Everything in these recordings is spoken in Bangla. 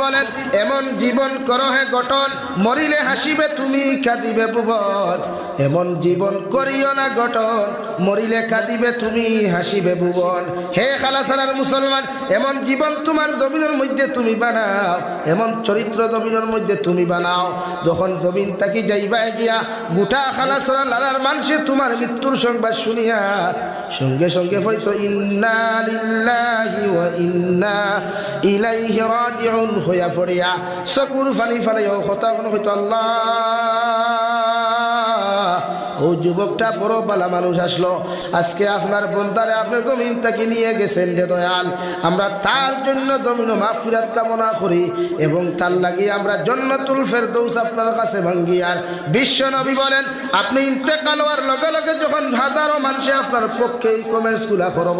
বলেন এমন জীবন করো হে গঠন মরিলে হাসিবে তুমি কাঁদিবে ভুবন এমন জীবন করিও না গঠন মরিলে কাঁদিবে তুমি হাসিবে ভুবন হে খালাসারার মুসলমান এমন জীবন তোমার জমিনের মধ্যে তুমি বানাও এমন চরিত্র জমিনের মধ্যে তুমি বানাও যখন জমিন তাকি যাইবা গিয়া গোটা খালাসারা লালার মানুষে তোমার মৃত্যুর সংবাদ শুনিয়া সঙ্গে সঙ্গে পড়িত ইন্না লিল্লাহি ওয়া ইন্না ইলাইহি রাজিউন হইয়া পড়িয়া চকুর পানি ফালাইও কথা হইতো আল্লাহ ও যুবকটা বড় বালা মানুষ আসলো আজকে আপনার বন্দারে আপনি জমিন থেকে নিয়ে গেছেন রে দয়াল আমরা তার জন্য জমিন মাগফিরাত কামনা করি এবং তার লাগি আমরা জান্নাতুল ফেরদৌস আপনার কাছে ভাঙ্গি আর বিশ্ব নবী বলেন আপনি ইন্তেকাল হওয়ার লগে লগে যখন হাজারো মানুষে আপনার পক্ষে এই কমেন্টসগুলা করব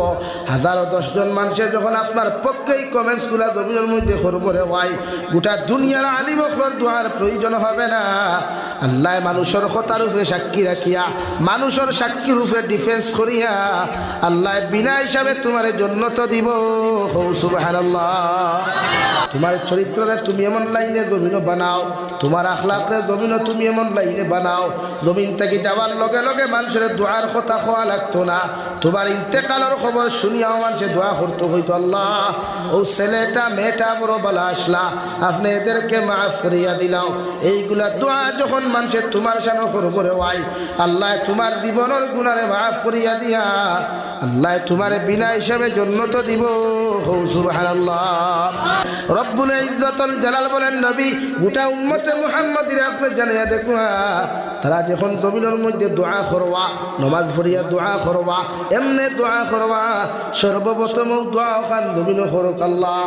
হাজারো 10 জন মানুষে যখন আপনার পক্ষে এই কমেন্টসগুলা জমিনের মধ্যে করব রে ভাই গোটা দুনিয়ার আলিম ওখর দুয়ার প্রয়োজন হবে না আল্লাহ মানুষের কথার উপরে সাক্ষী রাখিয়া মানুষের সাক্ষীর উপরে ডিফেন্স করিয়া আল্লাহ বিনা হিসাবে তোমার জান্নাত দিব সুবহানাল্লাহ তোমার চরিত্রে তুমি এমন লাইনে জমিন বানাও তোমার আখলাকে জমিন তুমি এমন লাইনে বানাও জমিন থেকে যাওয়ার লগে লগে মানুষের দোয়ার কথা খাওয়া লাগতো না তোমার ইন্তেকালের খবর শুনিয়া মানুষের দোয়া করতে হইতো আল্লাহ ও ছেলেটা মেয়েটা বড় বালা আসলা আপনি এদেরকে মাফ করিয়া দিলাও এইগুলা দোয়া যখন মানুষের তোমার সামনে করবো রে ভাই আল্লাহ তোমার জীবনের গুনারে মাফ করিয়া দিয়া আল্লাহ তোমার বিনা হিসাবে জান্নাত দিব সুবহানাল্লাহ রব্বুল ইজ্জতুল জালাল বলেন নবী গোটা উম্মতে মুহাম্মাদির আপনি জানিয়া দেখুন তারা যখন জমিনের মধ্যে দোয়া করবা নামাজ পড়িয়া দোয়া করবা এমনে দোয়া করবা সর্বপ্রথম দোয়া খান জমিন করুক আল্লাহ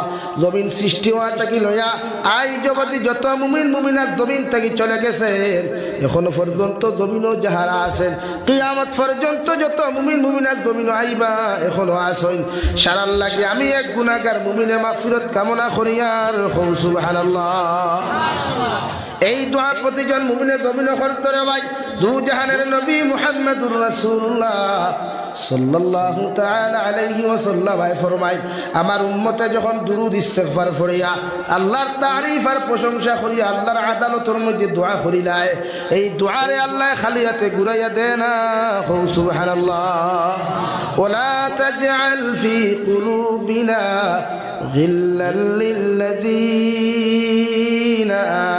জমিন সৃষ্টি হওয়া থাকি লইয়া আই জগতি যত মুমিন মুমিনাত জমিন থেকে চলে গেছে এখনো পর্যন্ত জমিনও যাহারা আছেন কিয়ামত পর্যন্ত যত মুমিন মুমিনাত জমিন আইবা এখনো আসেন সারার লাগে আমি এক গুনাহগার মুমিনে মাগফিরাত কামনা করি আর সুবহানাল্লাহ এই দোয়া প্রতিজন মুমিনের জমিনে করতে রে ভাই দু জাহানের নবী মুহাম্মদুর রাসূলুল্লাহ সাল্লাল্লাহু তাআলা আলাইহি ওয়াসাল্লাম ফরমায় আমার উম্মতে যখন দুরূদ ইস্তিগফার পড়িয়া আল্লাহর তারিফ আর প্রশংসা করিয়া আল্লাহর আদালতের মধ্যে দোয়া করিলায় এই দোয়ারে আল্লাহ খালি হাতে ঘুরাইয়া দেয় না সুবহানাল্লাহ ওয়ালা তাজআল ফি কুলুবিনা গিল্লাল লিল্লাযীনা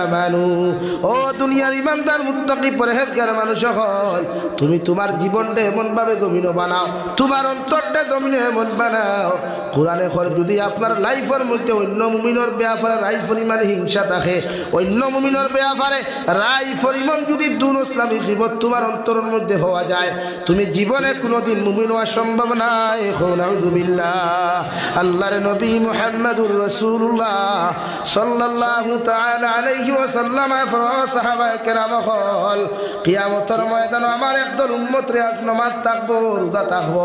আমানু ও দুনিয়ার ইমানদার মুত্তাকি পরহেজগার মানুষ হল তুমি তোমার জীবনটা এমন ভাবে জমিন বানাও তোমার অন্তরটা জমিন এমন বানাও কোরআনে কর যদি আপনার লাইফের মধ্যে অন্য মুমিনের ব্যাপারে রাই পরিমাণে হিংসা থাকে অন্য মুমিনের ব্যাপারে রাই পরিমাণ যদি দুন ইসলামী জীবন তোমার অন্তরের মধ্যে হওয়া যায় তুমি জীবনে কোনোদিন মুমিন হওয়া সম্ভব নাই নাউযুবিল্লাহ আল্লাহর নবী মুহাম্মদুর রাসূলুল্লাহ সাল্লাল্লাহু তাআলা আলাইহি ওয়াসাল্লাম সাহাবায়ে কেরাম হল কিয়ামতের ময়দানে আমার একদল উম্মতরে নামাজ থাকবো রোজা থাকবো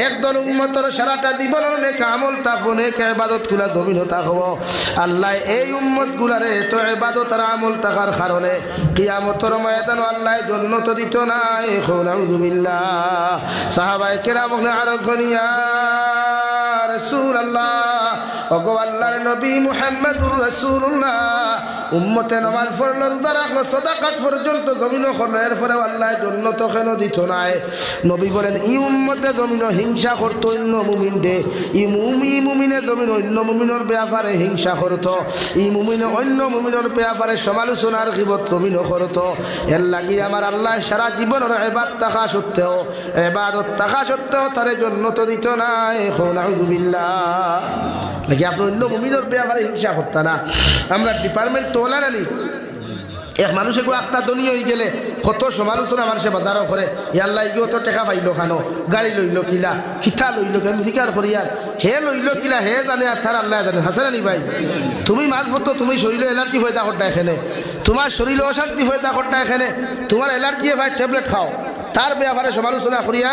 একদল উম্মতের সারাটা জীবনের নেক আমল থাকবো নেক ইবাদত গুলা জমিন থাকবো আল্লাহ এই উম্মত গুলারে তো ইবাদত আর আমল থাকার কারণে কিয়ামতের ময়দানে আল্লাহ জান্নাত দিত না নাউযুবিল্লাহ সাহাবায়ে কেরাম আরজ করিয়া রাসূলুল্লাহ ওগো আল্লাহর নবী মুহাম্মদুর রাসূলুল্লাহ উম্মতে নামাজ পড়লো রোজা রাখলো সাদাকাত পর্যন্ত জমিন করলো এরপরে আল্লাহ জান্নাত কেন দিত না নবী বলেন ই উম্মতে জমিন হিংসা করতো অন্য মুমিনরে ই মুমিনে জমিন অন্য মুমিনের ব্যাপারে হিংসা করতো ই মুমিনে অন্য মুমিনের ব্যাপারে সমালোচনার গীবত জমিন করতো এর লাগি আমার আল্লাহ সারা জীবনের ইবাদত থাকা সত্ত্বেও তারে জান্নাত দিত না নাউযুবিল্লাহ লাগি আপনি অন্য মুমিনের ব্যাপারে হিংসা করতা না আমরা ডিপার্টমেন্ট তোলা নানি এক মানুষে গো আক্তা ধনী হয়ে গেলে কত সমালোচনা মানুষে বাজারও করে ইয়াল্লা ইগো তো টেকা পাইল খানো গাড়ি লইল কিলা খিতা লইল কেন স্বীকার করি আর হে লইল কিলা হে জানে আর তার আল্লাহ জানে হাসানা নি ভাই তুমি মাছ পড়তো তুমি শরীরে এলার্জি হয়ে তা করটা এখানে তোমার শরীরে অশান্তি হয়ে তা করটা এখানে তোমার এলার্জি ভাই ট্যাবলেট খাও তার ব্যাপারে সমালোচনা করিয়া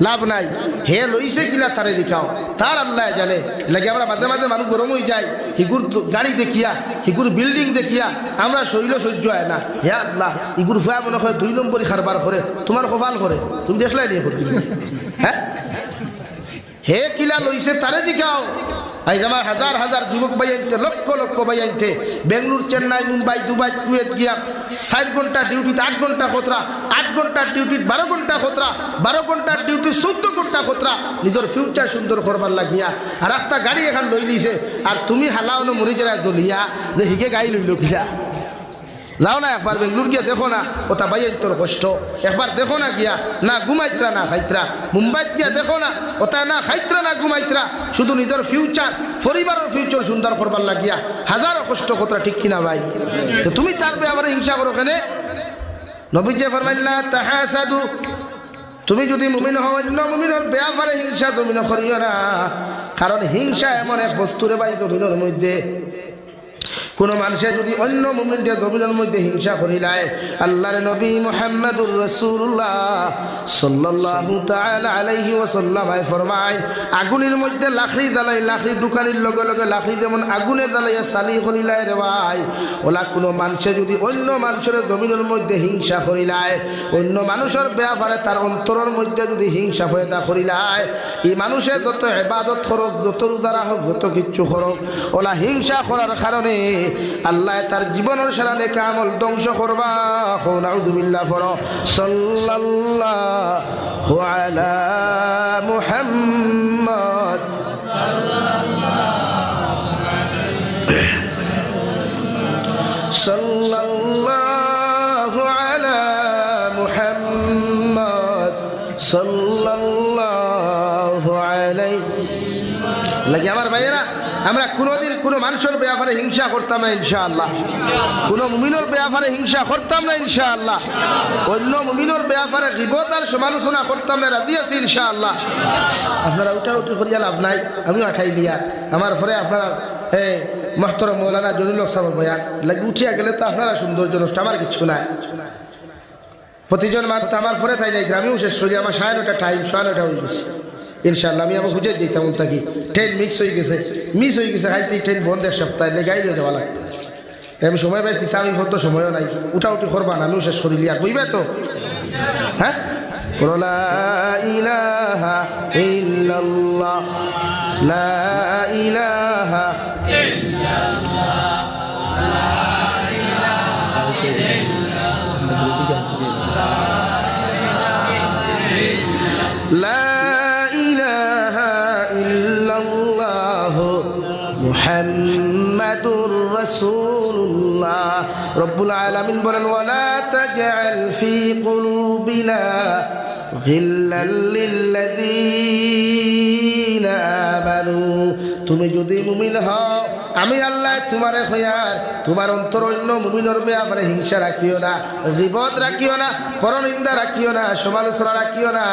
লাভ নাই হে লইছে কিলা তারে দেখাও তার আল্লাহ জানে লাগে আমরা মাঝে মাঝে মানুষ গরম হয়ে যায় হিগুর গাড়ি দেখিয়া হিগুর বিল্ডিং দেখিয়া আমরা শৈল সহ্য হয় না হে আল্লাহ ইগুর ভয়া মনে হয় 2 নম্বরই খারবার করে তোমার কপাল করে তুমি দেখলাই নিয়ে করতে হ্যাঁ হে কিলা লইছে তারে দেখাও আজ আমার হাজার হাজার যুবক ভাই আনতে, লক্ষ লক্ষ ভাই আনতে বেঙ্গলুর, চেন্নাই, মুম্বাই, দুবাই, কুয়েত গিয়া 4 ঘন্টা ডিউটিতে 8 ঘন্টা খতরা, 8 ঘন্টার ডিউটি 12 ঘন্টা খতরা, 12 ঘন্টার ডিউটি 14 ঘন্টা খতরা, নিজের ফিউচার সুন্দর করবার লাগিয়া আর একটা গাড়ি এখন লই লিছে। আর তুমি হালাওনো মরি যারা দলিয়া যে হিগে গাড়ি লইল কিলা। যাও না একবার বেঙ্গলুর গিয়া দেখো না ওটা বাইয়ের তোর কষ্ট, একবার দেখো না গিয়া, না ঘুমাইত্রা না খাইত্রা। মুম্বাইত গিয়া দেখো না ওটা না খাইত্রা না ঘুমাইত্রা, শুধু নিজের ফিউচার, পরিবারের ফিউচার সুন্দর করবার লাগিয়া হাজারো কষ্ট কথা, ঠিক কিনা ভাই? তো তুমি তার ব্যাপারে হিংসা করো কেন? নবীজি ফরমাইলা তাহাসাদু, তুমি যদি মুমিন হও অন্য মুমিনের ব্যাপারে হিংসা তুমি করিও না, কারণ হিংসা এমন এক বস্তুরে ভাই জমিনের মধ্যে কোন মানুষে যদি অন্য মুমিনদের জমিনের মধ্যে হিংসা করিলায়, আল্লাহর নবী মুহাম্মদুর রাসূলুল্লাহ সাল্লাল্লাহু তাআলা আলাইহি ওয়াসাল্লাম ফরমায়, আগুনের মধ্যে লাকড়ি জ্বালাই, লাকড়ি দোকানের লগে লগে লাকড়ি যেমন আগুনে জ্বালাইয়া সালি করিলায় রে ভাই, ওলা কোনো মানুষে যদি অন্য মানুষের জমিনের মধ্যে হিংসা করিলায়, অন্য মানুষের ব্যাপারে তার অন্তরের মধ্যে যদি হিংসা পয়দা করিলায়, এই মানুষে যত ইবাদত করুক, যত রোজা রাখুক, যত কিচ্ছু করুক, ওলা হিংসা করার কারণে আল্লাহ তার জীবনের সারা নেক আমল ধ্বংস করবা। নাউযুবিল্লাহ পড়ো সাল্লাল্লাহু আলা মুহাম্মদ সাল্লাল্লাহু আলা মুহাম্মদ সাল্লাল্লাহু আলাইহি। লাগে আমার ভাইয়েরা, আমরা কোনোদিন কোনো মানুষের ব্যাপারে হিংসা করতাম না ইনশাআল্লাহ, কোনো মুমিনের ব্যাপারে হিংসা করতাম না ইনশাআল্লাহ, অন্য মুমিনের ব্যাপারে গীবত আর সমালোচনা করতাম না, রাজি আছি ইনশাআল্লাহ। আপনারা উঠা উঠি করিয়া লাভ নাই, আমিও আঠাই দিয়া আমার পরে আপনারা এই মহতরম মৌলানা জলিল হক সাহেব বয়ান লাগে উঠিয়া গেলে তো আপনারা সৌন্দর্য নষ্ট, আমার কিছু নাই। প্রতিজন মানুষ আমার পরে তাই নাই, আমিও শেষ করি, আমার 9:30 টাইম, 9:30 হয়ে গেছে ইনশাআল্লাহ। আমি আমার বুঝে দিই তেমন থাকি, ট্রেন মিস হয়ে গেছে হাইতে ট্রেন বন্ধ এক সপ্তাহে লেগাই নিয়ে যাওয়া লাগে। আমি সময় পাইছি, আমি কত সময়ও নাই, উঠা উঠি করবা না, আমিও শেষ করিলি আর বুঝবে তো। হ্যাঁ, লা ইলাহা ইল্লাল্লাহ, লা ইলাহা মুহাম্মাদুর রাসূলুল্লাহ। রব্বুল আলামিন বলেন, ওয়ালা তাজআল ফি কুলুবিনা গিল্লাল লিল্লাযীনা আমানু, তুমি যদি মুমিন হও আমি আল্লাহ তোমারে হইয়ার তোমার অন্তর অন্য মুমিনের ব্যাপারে হিংসা রাখিও না, গীবত রাখিও না, পরনিন্দা রাখিও না, সমালোচনা রাখিও না।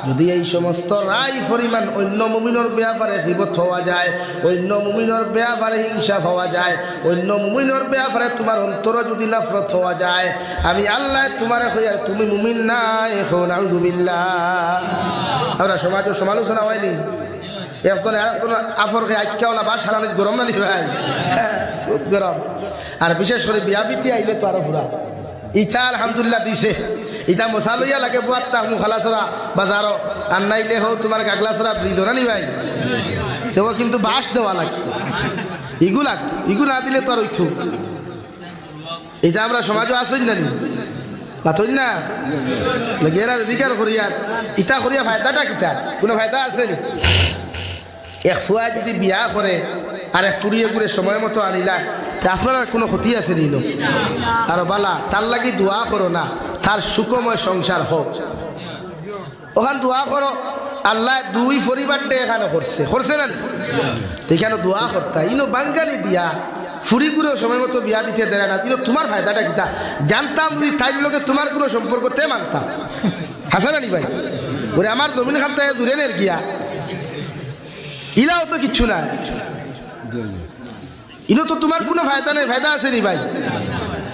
যদি এই সমস্ত রায় পরিমাণ অন্য মুমিনের ব্যাপারে গীবত হওয়া যায়, অন্য মুমিনের ব্যাপারে হিংসা হওয়া যায়, অন্য মুমিনের ব্যাপারে তোমার অন্তর যদি নফরত হওয়া যায়, আমি আল্লাহ তোমারে হইয়ার তুমি মুমিন নাই। নাউযুবিল্লাহ। আমরা সমাজে সমালোচনা হয়নি, এখন আফরকে আজকাওয়ালা বাস হারানির গরম না নি ভাই, খুব গরম। আর বিশেষ করে বিয়া বিতি আইলে তো আরো ঘুরা ইচ্ছা আলহামদুলিল্লাহ দিছে, ইটা মশা লইয়া লাগে বুয়াত্তা মুখালাছড়া বাজারও, আর নাইলে হোক তোমার গাগলাছড়া ব্রিজ না নি ভাই, তো কিন্তু বাস দেওয়া লাগে, ইগু না দিলে তো আর ওইথু। এটা আমরা সমাজও আসই না নি বাতই না গেরা অধিকার করিয়ার ইটা করিয়া ফায়দাটা কিতা, কোনো ফায়দা আছে নি? এক ফুয়া যদি বিয়া করে আর এক ফুরিয়ে ঘুরে সময় মতো আনিলা, আপনার আর কোনো ক্ষতি আছে নিল? আর বালা তার লাগি দোয়া করো না, তার সুখময় সংসার হোক, ওখান দোয়া করো। আল্লাহ দুই পরিবারটা এখানে করছে না, এখানে দোয়া করতা ইনো বাঙ্গালি দিয়া ফুরি ঘুরেও সময় মতো বিয়া দিতে দেয় না, কিন্তু তোমার ফায়দাটা কিতা জানতাম, যদি তাই লোকে তোমার কোনো সম্পর্ক তে মানতাম। হাসান আনি ভাই ওরে আমার জমিন খানটা দূরে নের গিয়া ইলাও তো কিচ্ছু না, ইনো তো তোমার কোনো ফায়দা নেই, ফায়দা আছে নি ভাই?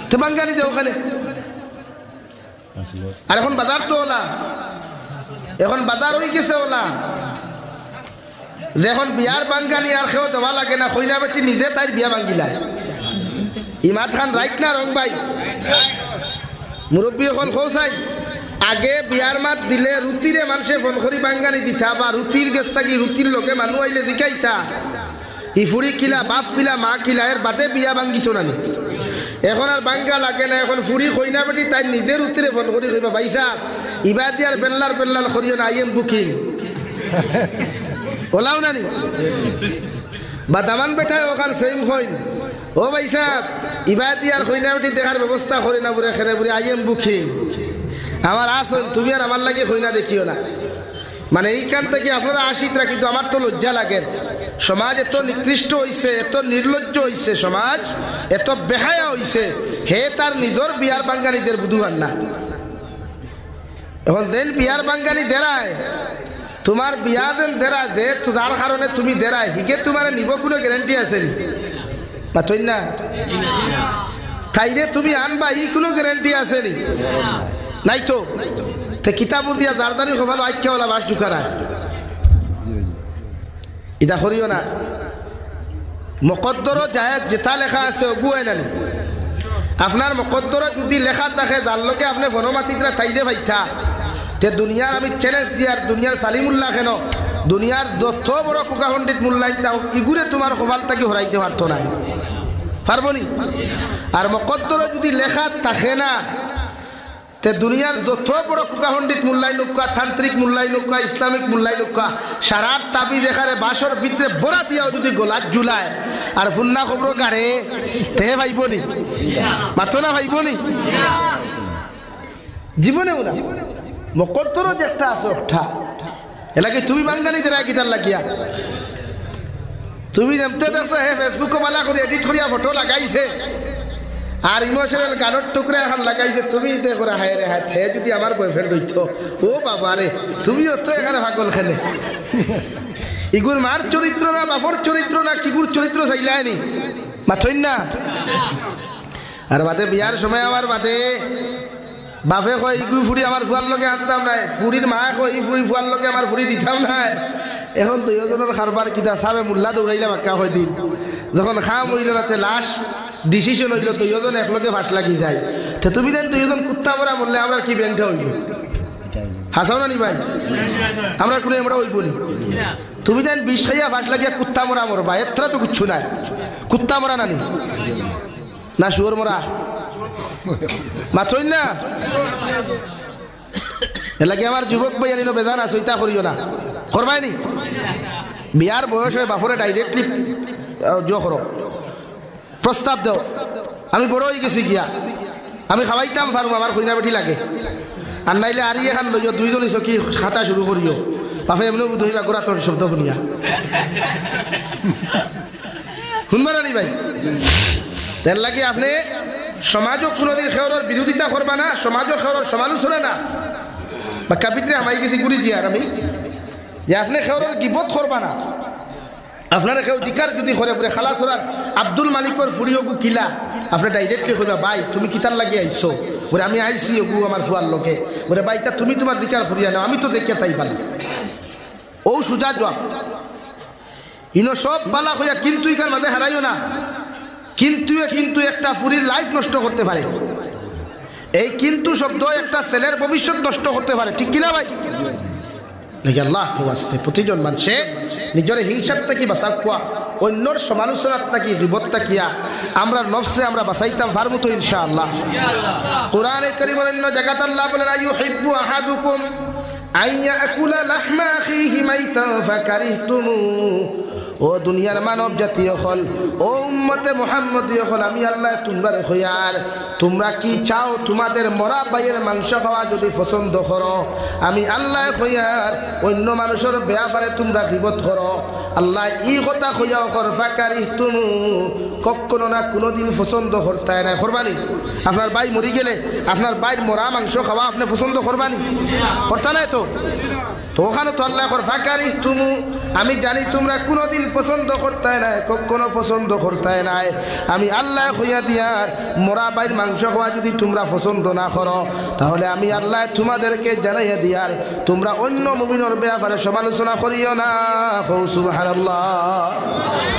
তো বাঙ্গালি দে ওখানে। আর এখন বাজার তো ওলা, এখন বাজার হয়ে গেছে ওলা, যখন বিয়ার বাঙ্গানি আর খেয়েও দেওয়া লাগে না, কইনা বেটি নিজে তাই বিয়া বাঙ্গিলায়। ইমাদ খান রাইট না রং ভাই? মুরব্বী এখন খোঁচাই আগে বিয়ার মাত দিলে রুটিরে মানুষে ফোন করি বাঙ্গানি দিতা, বা রুটির গেছ থাকি রুটির লোকে মানুষ আইলে দিকাইতা, ই ফুড়ি কিলা বাপ কিলা মা কিলা এর বাদে বিয়া ভাঙ্গিছ নানি এখন আর বাঙ্গা লাগে না এখন ফুড়ি কইনা বেটি তাই নিজের উত্তরে ফোন করি কইবা ভাই সাহেব ইবাদ দিয়ার বেল্লার করিও না আই এম বুকিং ওলাও নানি বা দামান বেটায় ওখান সেম কইন ও ভাই সাহেব ইবাদ দিয়ার কইনা বেটি দেখার ব্যবস্থা করি না বুড়ে খেলে বুড়ে আই এম বুকিং আমার আসল তুমি আর আমার লাগে কইনা দেখিও না মানে এইখান থেকে আপনারা আশিকরা কিন্তু আমার তো লজ্জা লাগে সমাজ এত নিকৃষ্ট হইছে এত নির্লজ্জ হইছে সমাজ এত বেহায়া হইছে হে তার নিজের বিয়ার বাঙ্গালীদের বুধুয়ার না এখন দেন বিয়ার বাঙ্গালী দেরায় তোমার বিয়া দেন দেরায় দে যার কারণে তুমি দেরায় হিগে তোমার নিব কোনো গ্যারান্টি আছে নি মাতই না তাইরে তুমি আনবা ই কোনো গ্যারান্টি আছে নি নাই তো কিতাব দিয়া দারদারি খোভালো আইক্যাওয়ালা বাস ঢুকারায় ইটা করিও না মকদ্দরও জায়েজ যেটা লেখা আছে অগুয়াই নানি আপনার মকদ্দরও যদি লেখা থাকে যার লোকে আপনি বনমাতিকরা তাইলে ভাইতা তে দুনিয়ার আমি চ্যালেঞ্জ দিয়ার দুনিয়ার সালিমুল্লাহ কেন দুনিয়ার যত বড় কুকা পণ্ডিত মূল্যায়ন দাও ইগুরে তোমার খোভাল তাকে হরাইতে পারতো না পারবনি আর মকদ্দরও যদি লেখা থাকে না তে দুনিয়ার যত বড় কুকা পণ্ডিত মূল্যায়ন উক্কা তান্ত্রিক মূল্যায়ন উক্কা ইসলামিক মূল্যায়ন উক্কা সারার তাবি দেখারে বাসর ভিতরে বড়া দিয়াও যদি গোলাত ঝুলায় আর ফুন্না খবর গাড়ে তে ভাইবনি মাতো না ভাইবনি জীবনেও না মকদ্দরও যে একটা আছে ওঠা এলাকে তুমি বাঙ্গালি দেরা গিটার লাগিয়া তুমি যেমতে দেখছো হে ফেসবুকে বালা করে এডিট করিয়া ফটো লাগাইছে আর ইমোশনাল গানের টুকরা এখন লাগাইছে তুমি দেখো হায় রে হায় হে যদি আমার বয়ফ্রেন্ড হইতো ও বাবা রে তুমিও তো এখানে পাগল খেলে ইগুর মার চরিত্র না বাপর চরিত্র না কিগুর চরিত্র চাইলায়নি মাথইন না আর বাদে বিয়ার সময় আমার বাদে বাপে কয় ইগু ফুড়ি আমার ফুয়ার লগে আনতাম নাই ফুড়ির মা কয় ই ফুড়ি ফুয়ার লগে আমার ফুড়ি দিতাম নাই এখন দুইজনের খারবার কিতা সাবে মুল্লা দৌড়াইলাম একা হয় দিন যখন খাম হইল না লাশ ডিসিশন হইল দুইজন একলগে ফাঁস লাগি যায় তো তুমি দেন দুইজন কুত্তা মরা বললে আমরা কি ব্যাংকটা হইব হাসাও না নি ভাই আমরা কোনো আমরা হইব নি তুমি দেন বিষ খাইয়া ফাঁস লাগিয়া কুত্তা মরা মরবা এতটা তো কিচ্ছু নাই কুত্তা মরা নানি না শুয়োর মরা মাথই না এর লাগে আমার যুবক ভাই আনিল বেজান আছে ওইটা করিও না করবাই নি বিয়ার বয়স হয়ে বাপরে ডাইরেক্টলি জো করো প্রস্তাব দাও আমি বড় হয়ে গেছি গিয়া আমি খাওয়াইতাম পারবো আমার কইনা বেটি লাগে আর নাইলে আর ইয়ে খান লইও দুইজনই চকি খাটা শুরু করিও বাপে এমনি ধরিবা গোড়া তোর শব্দ শুনিয়া শুনবা না নি ভাই এর লাগে আপনি সমাজও কোনোদিন খেওয়ার বিরোধিতা করবা না সমাজও খেওয়ার সমালোচনা না বা কাপিত্রে আমাই গেছি গুলি জিয়ার আমি যে আপনি খেওয়ার গিবত করবা না আপনারা কেউ জিকার যদি করে পরে খালা ছড়ার আব্দুল মালিকর ফুরিওগু কিলা আপনি ডাইরেক্টলি কইবা ভাই তুমি কিতার লাগে আইছো বলে আমি আইছি ওগু আমার ফুয়ার লোকে বলে ভাই তা তুমি তোমার জিকার ফুরিয়া নাও আমি তো দেখে তাই পারি ও সুজা জবাব ইনো সব বালা হইয়া কিন্তু ইকার মাঝে হারাইও না কিন্তু একটা ফুরির লাইফ নষ্ট করতে পারে এই কিন্তু শব্দ একটা ছেলের ভবিষ্যৎ নষ্ট করতে পারে ঠিক কিনা ভাই নাকি আল্লাহ ওয়াস্তে প্রতিজন মানুষে নিজের হিংসার থেকে বাঁচা কোয়া অন্যর সমালোচনার থেকে বিপদটা কিয়া আমরা নফসে আমরা বাঁচাইতাম পারবো তো ইনশাআল্লাহ কোরআনে কারীমের অন্য জায়গাতে আল্লাহ বলেন আইয়ুহিব্বু আহাদুকুম আইয়াকুলা লাহমা আখিহি মাইতান ফাকারিহতুমু ও দুনিয়ার মানব জাতীয় হল ও উম্মতে মুহাম্মদীয় হল আমি আল্লাহ তোমরা হইয়ার তোমরা কি চাও তোমাদের মরা ভাইয়ের মাংস খাওয়া যদি পছন্দ করো আমি আল্লাহ হইয়ার অন্য মানুষের ব্যাপারে তোমরা গীবত করো আল্লাহ ই কথা হইয়াও কর ফাকারি তুমি কখনো না কোনোদিন পছন্দ করতে না করবানি আপনার ভাই মরি গেলে আপনার ভাইয়ের মরা মাংস খাওয়া আপনি পছন্দ করবানি করতে নাই তো ওখানে তো আল্লাহ কর ফাকারি তুমি আমি জানি তোমরা কোনোদিন পছন্দ করতে নাই কখনো পছন্দ করতে নাই আমি আল্লাহ হইয়া দিয়ার মরা বাইর মাংস খাওয়া যদি তোমরা পছন্দ না করো তাহলে আমি আল্লাহ তোমাদেরকে জানাইয়া দিয়ার তোমরা অন্য মুমিনের ব্যাপারে সমালোচনা করিও না সুবহানাল্লাহ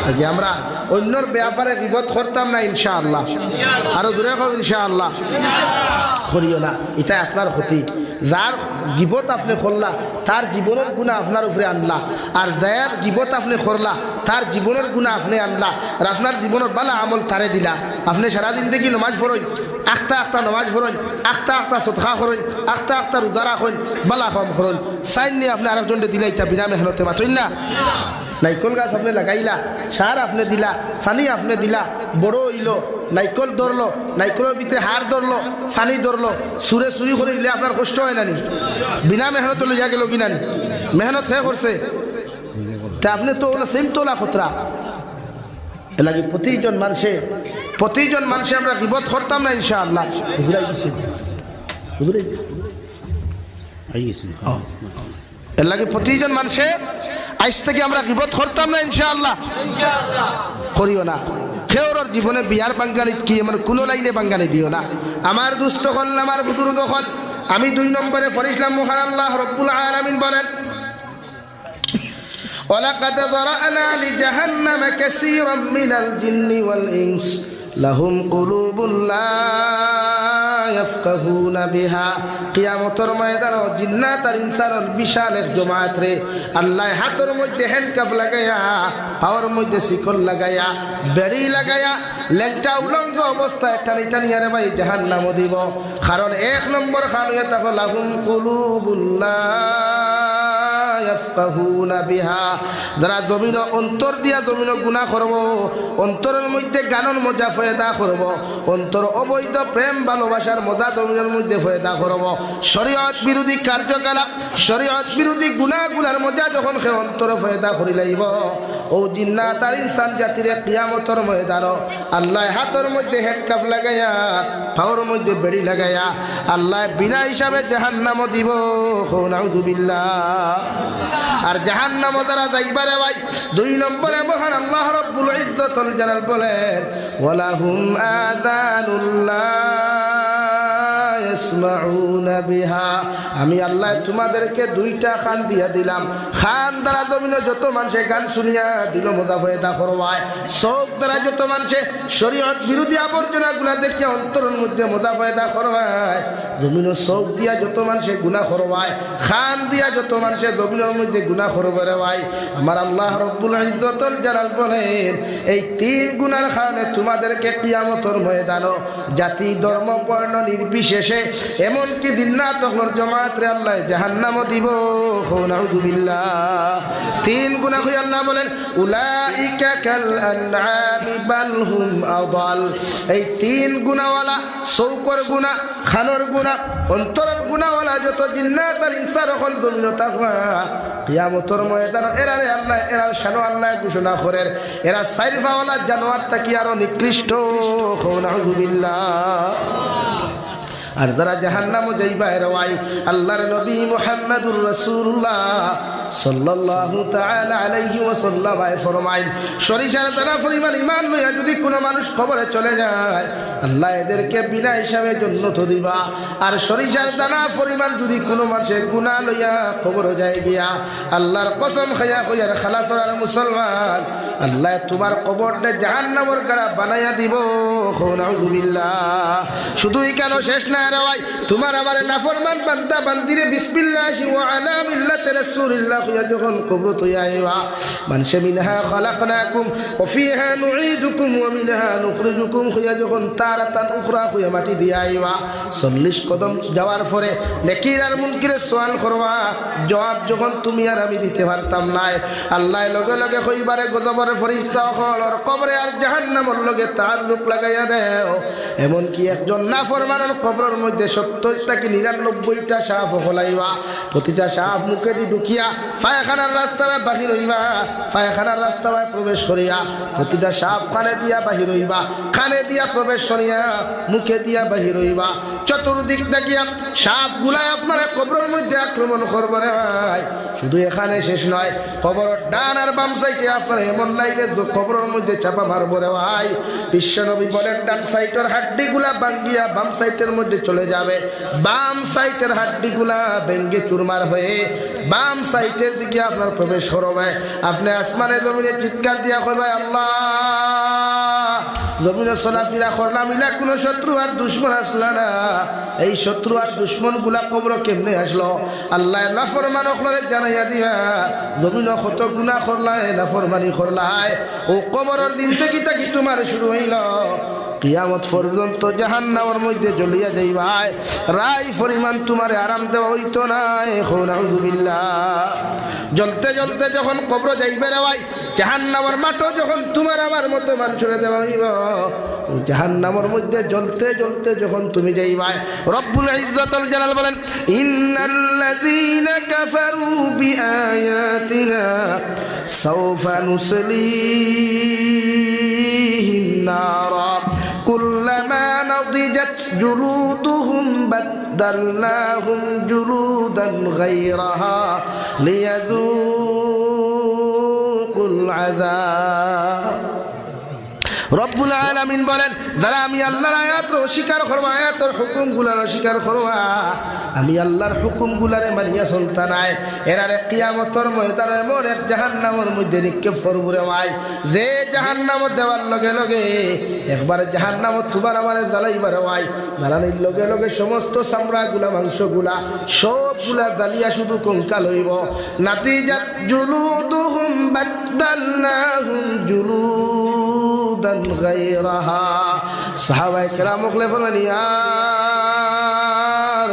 আগে আমরা অন্যর ব্যাপারে বিপদ করতাম না ইনশাআল্লাহ আরো দূরে কম ইনশাআল্লাহ করিও না এটা আপনার ক্ষতি যার গিবত আপনি করলা তার জীবনের গুণা আপনার উপরে আনলা, আর যার গিবত আপনি করলা তার জীবনের গুণা আপনি আনলা, আর আপনার জীবনের বালা আমল তারে দিলা। আপনি সারাদিন দেখি নমাজ পড়েন, আখতা আখতা নমাজ পড়েন, আখতা আখতা সদকা করেন, আখতা আখতা রোজা রাখেন, বালা কম করেন, সাইন নিয়ে আপনি আরেকজনকে দিলা, ইটা বিনা মেহনতে মাতইন না। নাইকল গাছ আপনি লাগাইলা, সার আপনি দিলা, ফানি আপনি দিলা, বড় হইল, নাইকল ধরলো, নাইকলের ভিতরে হার ধরলো, ফানি ধরলো, সুরে চুরি করে দিলে আপনার কষ্ট হয় নানি? বিনা মেহনত লইয়া গেল কি নানি? মেহনত হে করছে, তা আপনি তো ওলা সেম তোলা খতরা। এলাকি প্রতিজন মানুষে আমরা গিবত করতাম না ইনশাআল্লাহ। এর লাগে প্রতিজন মানুষে আজ থেকে আমরা গিবত করতাম না ইনশাআল্লাহ, করিও না। কেউর জীবনে বিয়ার বাঙ্গানিত কি মানে কোনো লাইনে বাঙ্গানি দিও না। আমার দুস্থ হল, আমার বুজুর্গ হল, আমি 2 নম্বরে পড়িছিলাম মহান আল্লাহ রব্বুল আলামিন বলেন, ওয়ালাকাদ যারানা লিজাহান্নাম কাসীরাম মিনাল জিন্নি ওয়াল ইনস লাহুম কুলুবুন লা ইয়াফকাহুনা বিহা। কিয়ামতের ময়দানে জিন্নাত আর ইনসানের বিশাল এক জমাত রে আল্লাহ হাতের মধ্যে হ্যান্ডকাফ লাগাইয়া, পাওয়ার মধ্যে শিকল লাগাইয়া, বেড়ি লাগাইয়া, লেগটা উলঙ্গ অবস্থায় টানি টানি আরে ভাই জাহান্নামে দিব। কারণ 1 নম্বর খানুয়া তাকো লাহুম কুলুবুন লা ইয়াফকাহুনা বিহা, যারা জমিন অন্তর দিয়া জমিন গুনাহ করব, অন্তরের মধ্যে গানের মজা ফয়দা করব, অন্তর অবৈধ প্রেম ভালোবাসার মজা জমিনের মধ্যে ফয়দা করব, শরীয়ত বিরোধী কার্যকলাপ, শরীয়ত বিরোধী গুনাহগুলার মজা যখন সে অন্তর ফয়দা করি লাইব, ও জিন্নাত আর ইনসান জাতিরে কিয়ামতের ময়দান আল্লাহ হাতের মধ্যে হ্যান্ডকাফ লাগাইয়া, পাওয়ার মধ্যে বেড়ি লাগাইয়া আল্লাহ বিনা হিসাবে জাহান্নাম দিব। নাউযুবিল্লাহ। আর জাহান্নাম যারা যাইবারে ভাই 2 নম্বরে মহান আল্লাহ রব্বুল ইজ্জতুল জালাল বলেন, ওয়ালাহুম আযানুল্লাহ ইয়াসমাউনা বিহা। আমি আল্লাহ তোমাদেরকে 2টা খান দিয়া দিলাম, খান দ্বারা জমিনে যত মানুষে গান শুনিয়া দিল মোদা ফয়দা করবায়, চোখ দ্বারা যত মানুষে শরীয়ত বিরোধী আবর্জনা গুলা দেখিয়া অন্তরের মধ্যে মোদা ফয়দা করবায়, জমিনে চোখ দিয়া যত মানুষে গুনাহ করবায়, খান দিয়া যত মানুষে জমিনের মধ্যে গুনাহ করবে রে ভাই। আমার আল্লাহ রব্বুল ইজ্জতুল জালাল বলেন, এই 3 গুনার কারণে তোমাদেরকে কিয়ামতের ময়দানে জাতি ধর্ম বর্ণ নির্বিশেষে এমনকি জিন্নাত হলোর জামাত রে আল্লাহ জাহান্নামে দিব। নাউযুবিল্লাহ। 3 গুনাহ হই আল্লাহ বলেন, উলাইকা কাল আনআমি বাল হুম আদাল। এই 3 গুনাহওয়ালা, চৌকর গুনাহ, খানোর গুনাহ, অন্তরের গুনাহওয়ালা যত জিন্নাত আর ইনসান হল জমিনে থাকবা, কিয়ামতের ময়দানে এরারে আল্লাহ এরার শানো আল্লাহ ঘোষণা করেন, এরা সাইরফাওয়ালা জানোয়ার থাকি আরো নিকৃষ্ট। নাউযুবিল্লাহ। আর যারা জাহান্নামে যাইবা এরা ভাই আল্লাহর নবী মুহাম্মদুর রাসূলুল্লাহ সাল্লাল্লাহু তাআলা আলাইহি ওয়াসাল্লাম ফরমাইন, সরিষার দানা পরিমাণ ঈমান লইয়া যদি কোনো মানুষ কবরে চলে যায়, আল্লাহ এদেরকে বিনা হিসাবে জান্নাত দিবা। আর সরিষার দানা পরিমাণ যদি কোনো মানুষের গুনাহ লইয়া কবরে যায় গিয়া, আল্লাহর কসম খাইয়া কইয়ার খালাস আর মুসলমান, আল্লাহ তোমার কবরটা জাহান্নামের গাড়া বানাইয়া দিব। নাউযুবিল্লাহ। শুধুই কেন শেষ না রে ভাই, তোমার আমার নাফরমান বান্দা বান্দিরে বিসমিল্লাহি ওয়া আলা মিল্লাতি রাসূলিল্লাহ যখন কবর তৈয়া আইবা, মানশা মিনহা খালাকনাকুম ওয়া ফিহা নুঈদুকুম ওয়া মিনহা নুখরিজুকুম খুয়া যখন তারাতান উখরা খুয়া মাটি দিয়া আইবা, 40 কদম যাওয়ার পরে নেকির আর মুনকিরের সওয়াল করবা, জবাব যখন তুমি আর আমি দিতে পারতাম না, আল্লাহ লগে লগে কইবারে গজবের ফেরেশতা হল আর কবরে আর জাহান্নামের লগে তাআল্লুক লাগাইয়া দেও। এমন কি একজন নাফরমানের কবরের মধ্যে 70টা কি 99টা সাপ হলাইবা, প্রতিটা সাপ মুখে দি ঢুকিয়া পায়খানার রাস্তায় বাহির হইবা, পায়খানার রাস্তায় প্রবেশ করিয়া প্রতিটা সাপ কানে দিয়া বাহির হইবা, কানে দিয়া প্রবেশ করিয়া মুখে দিয়া বাহির হইবা। চতুর্দিক দেখিয়া সাপ গুলাই আপনার কবরের মধ্যে আক্রমণ করবে রে ভাই। শুধু এখানে শেষ নয়, কবরের ডান আর বাম সাইডে আপনার এমন লাইনে কবরের মধ্যে চাপা মারবো রে ভাই। বিশ্বনবী বলেন, ডান সাইডের হাড্ডিগুলা ভাঙ্গিয়া বাম সাইডের মধ্যে চলে যাবে, বাম সাইডের হাড্ডিগুলা ভেঙ্গে চুরমার হয়ে বাম সাইডের দিকে আপনার প্রবেশ করবে। আপনি আসমানে জমিনে চিৎকার দিয়া কইবেন, আল্লাহ জমিনে চলাফেরা করলাম ইলা কোনো শত্রু আর দুশ্মন আসলা না। এই শত্রু আর দুশ্মন গুলা কবর কেমনে আসলো? আল্লাহ নাফরমান হলে জানাইয়া দিয়া জমিনে কত গুনাহ করলাই, নাফরমানি করলাই, ও কবরের দিন থেকে তাকি তোমার শুরু হইল কিয়ামত পর্যন্ত জাহান্নামের মধ্যে জ্বলিয়া যাইবাই। রাই পরিমাণ তোমারে আরাম দেওয়া হইতো না। নাউযুবিল্লাহ। জ্বলতে জ্বলতে যখন কবর যাইবে রে ভাই, জাহান্নামের মাঠও যখন তোমার আমার মতো মানুষরে দেওয়া হইব, জাহান্নামের মধ্যে জ্বলতে জ্বলতে যখন তুমি যাইবাই, রব্বুল ইজ্জতুল জালাল বলেন ইন্নাল্লাযীনা কাফারু বিআয়াতিনা সাওফা নুসলিহিম নারা কুল্লামা নাদিজাত জুলুদুহুম বাদদালনাহুম জুলুদান গায়রাহা লিয়াযুকুল আযাব। রব্বুল আলামিন বলেন, যারা আমি আল্লাহর আয়াত অস্বীকার করবা, আয়াতের হুকুমগুলার অস্বীকার করবা, আমি আল্লাহর হুকুমগুলারে মানিয়া চলতা নাই, এরারে কিয়ামতের ময়দানে এমন এক জাহান্নামের মধ্যে নিক্ষেপ করবুরে ভাই, যে জাহান্নামত দেওয়ার লগে লগে একবার জাহান্নামত তোমার আমারে জ্বালাইবারে ভাই, জ্বালানির লগে লগে সমস্ত চামড়াগুলা মাংসগুলা সবগুলা জ্বালিয়া শুধু কঙ্কাল হইব। নাতিজাত জুলুদুহুম বাদদালনাহুম জুলুদান গায়রাহা। সাহাবায়ে কেরাম বলে ইয়া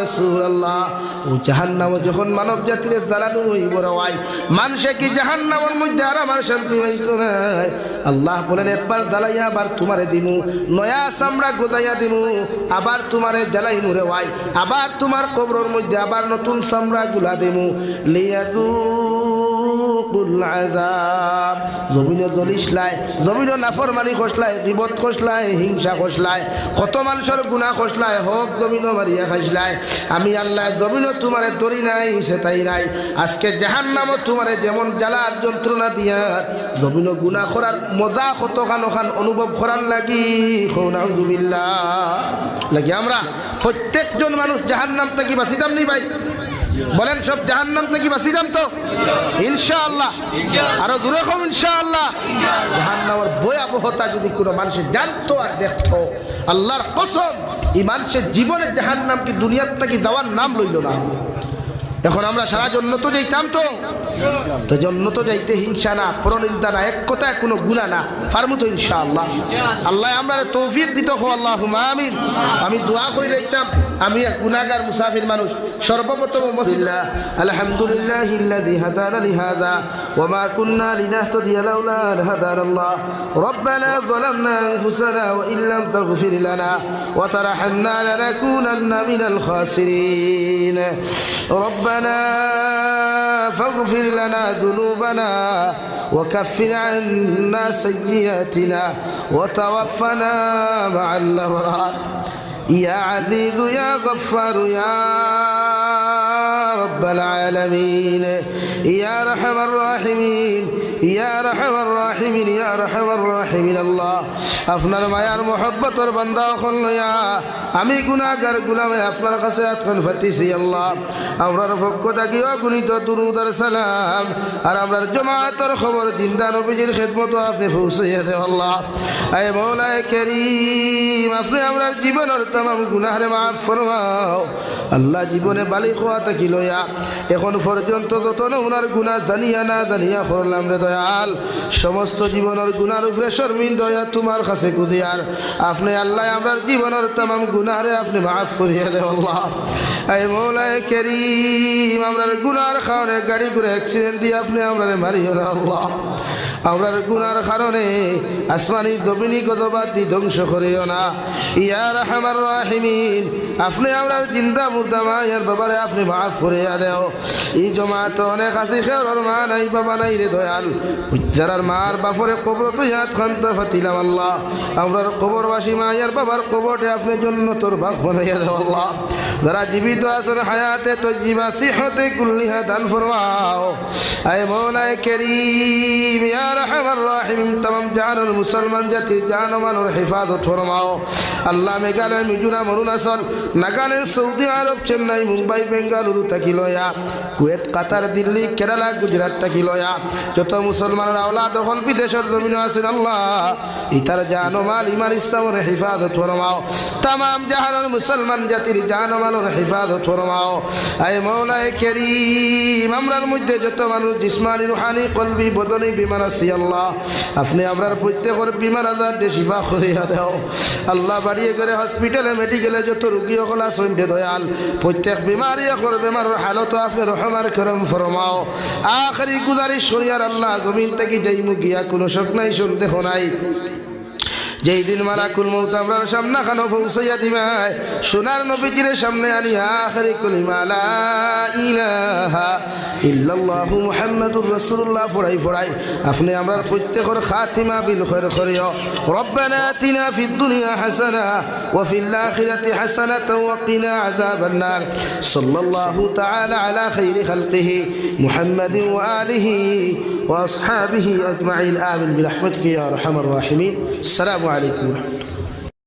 রাসূলুল্লাহ, ও জাহান্নামে যখন মানব জাতির জ্বালানো হইব রে ভাই, মানুষে কি জাহান্নামের মধ্যে আর আমার শান্তি পাইতো না? আল্লাহ বলেন, একবার জ্বালাইয়া আবার তোমারে দিমু, নয়া চামড়া গোজাইয়া দিমু, আবার তোমারে জ্বালাইমু রে ভাই, আবার তোমার কবরের মধ্যে আবার নতুন চামড়া গুলা দিমু লিয়াযুকুল আযাব। জমিনে জ্বলিসলাই, জমিনে নাফরমানি খসলাই, গীবত খসলাই, হিংসা খসলাই, কত মানুষের গুনাহ খসলাই, হক জমিনে মারিয়া খাইসলাই, আমি আল্লাহ জমিনে তোমারে ধরি নাই সেটাই নাই। আজকে জাহান্নামও তোমারে যেমন জ্বালার যন্ত্রণা দিয়া জমিনে গুনাহ করার মজা কতখান ওখান অনুভব করার লাগি নাউযুবিল্লাহ লাগি আমরা প্রত্যেকজন মানুষ জাহান্নাম থেকে বাঁচিতাম নি ভাই? বলেন সব জাহান্নাম থেকে বাঁচিতাম তো ইনশাআল্লাহ? আরো দূরে কম ইনশাআল্লাহ। জাহান্নামের ভয়াবহতা যদি কোনো মানুষের জানতো আর দেখতো, আল্লাহর কসম এই মানুষের জীবনের জাহান্নাম কি দুনিয়ার থেকে দেওয়ার নাম লইল না। এখন আমরা সারা জন্নত যাইতাম তো জন্নত যাইতে হিংসা না, পরনিন্দা না, এক কথায় কোনো গুনাহ না, ফারমু তো ইনশাআল্লাহ। আল্লাহ আমরা তৌফিক দিত হো, আল্লাহুম্মা আমিন। আমি দোয়া করি যাইতাম, আমি এক গুনাহগার মুসাফির মানুষ, সর্বপ্রথম মসজিদা আলহামদুলিল্লাহিল্লাযী হাদানা লিহাযা ওয়া মা কুন্না লিনাহতাদিয়া লাউলা আন হাদানাল্লাহ রব্বানা যালামনা আনফুসানা ওয়া ইল্লাম তাগফির লানা ওয়া তারহামনা লানাকুনান্না মিনাল খাসিরিন রব্বানা ফাগফির লানা যুনুবানা ওয়া কাফির আন্না সাইয়্যাতিনা ওয়া তাওয়াফানা মা'আল আবরার ইয়া আযীযু ইয়া গফফার ইয়া রব্বাল আলামিন ইয়া আরহামার রাহিমিন ইয়া আরহামার রাহিমিন ইয়া আরহামার রাহিমিন। আল্লাহ আপনার মায়ার মহব্বতের বান্দা হল লইয়া আমি গুনাহগার গোলামে আপনার কাছে আতখান ফাতিছি। আল্লাহ আমরার পক্ষ থাকি অগণিত দুরূদ আর সালাম আর আমরার জামাতের খবর জিন্দা নবীজির খেদমত আপনি পৌঁছাইয়া দেও। আল্লাহ আয় মওলায়ে কারীম, আপনি আমরার জীবনের तमाम গুনাহরে মাফ ফরমাও। আল্লাহ জীবনে বালিগ হওয়া থাকি লইয়া এখন পর্যন্ত যত ওনার গুনাহ জানিয়া না জানিয়া করলাম রে দয়াল, সমস্ত জীবনের গুনাহর উপরে শর্মিন্দা হইয়া তোমার কাছে কুদিয়ার আপনি আল্লাহ আমরার জীবনের तमाम গুনাহরে আপনি মাফ করিয়া দেও। আল্লাহ আয় মওলায়ে কারীম, আমরার গুনাহর কারণে গাড়ি করে অ্যাক্সিডেন্ট দিয়ে আপনি আমরারে মারিও না। আল্লাহ আমরার গুনাহর কারণে আসমানি জমিনি গজবাদ দি ধ্বংস করিও না। ইয়া আরহামার রাহিমিন, আপনি আমরার জিন্দা মুর্দা মায়ের বাবারে আপনি মাফ করিয়া দেও। এই জমাত অনেক আছে খেয়ার মা নাই বাবা নাই রে দয়াল, পুত্রার মার বাপরে কবর তো ইয়াদ খান্তা ফাতিলাম। আল্লাহ আমরার কবরবাসী মায়ের বাবার কবরটে আপনি জান্নাতের বাগ বানাইয়া দেও। আল্লাহ যারা জীবিত আছেন হায়াতে তজ্জিবা সিহতে কুল্লিহা দান ফরমাও। আয় মওলায়ে কারীম ইয়া আরহামার রাহিম तमाम জাহানের মুসলমান জাতির জান ও মালের হেফাজত ফরমাও আল্লাহ মেঘালয় মিজোরাম অরুণাচল নাগাল্যান্ড সৌদি আরব চেন্নাই মুম্বাই বেঙ্গালুরু থাকি লয়া কুয়েত কাতার দিল্লি কেরালা গুজরাট থাকি লয়া যত মুসলমানের আওলাদ হল বিদেশের জমিন আছেন আল্লাহ ইতার জান ও মাল ইমান ইসলামের হেফাজত ফরমাও तमाम জাহানের মুসলমান জাতির জান ও মালের হেফাজত ফরমাও আয় মাওলায়ে কারীম আমরার মধ্যে যত মানুষ জিসমানি রূহানি কলবি বদনি বিমার আছে আল্লাহ আপনি আমরার প্রত্যেকের বিমার আজার শিফা করিয়া দাও আল্লাহ বাড়িয়ে করে হসপিটালে মেডিকেলে যত রোগী হল আছেন দয়াল প্রত্যেক বিমারি করে বেমারের হালত আপনি রহমার করম ফরমাও আখরি গুজারিশ করিয়ার আল্লাহ জমিন থেকে যাইমু গিয়া কোনো শক নাই সন্দেহ নাই যেই দিন মালাকুল মউত আমরার সামনে খানো পৌঁছাইয়া দিবাই সোনার নবীজির সামনে আনি আখরি কলিমা লা ইলাহা ইল্লাল্লাহু মুহাম্মাদুর রাসূলুল্লাহ ফড়াই আপনি আমরার প্রত্যেকের খাতিমা বিল খায়র করিও রব্বানা আতিনা ফিদ দুনিয়া হাসানা ওয়া ফিল আখিরাতি হাসানাতাও ওয়া কিনা আযাবান নার সাল্লাল্লাহু তাআলা আলা খাইরি খালকিহি মুহাম্মাদিন ওয়া আলিহি ওয়া আসহাবিহি আজমাইন আমিন বিরহমাতিকা ইয়া আরহামার রাহিমিন আসসালামু আলাইকুম।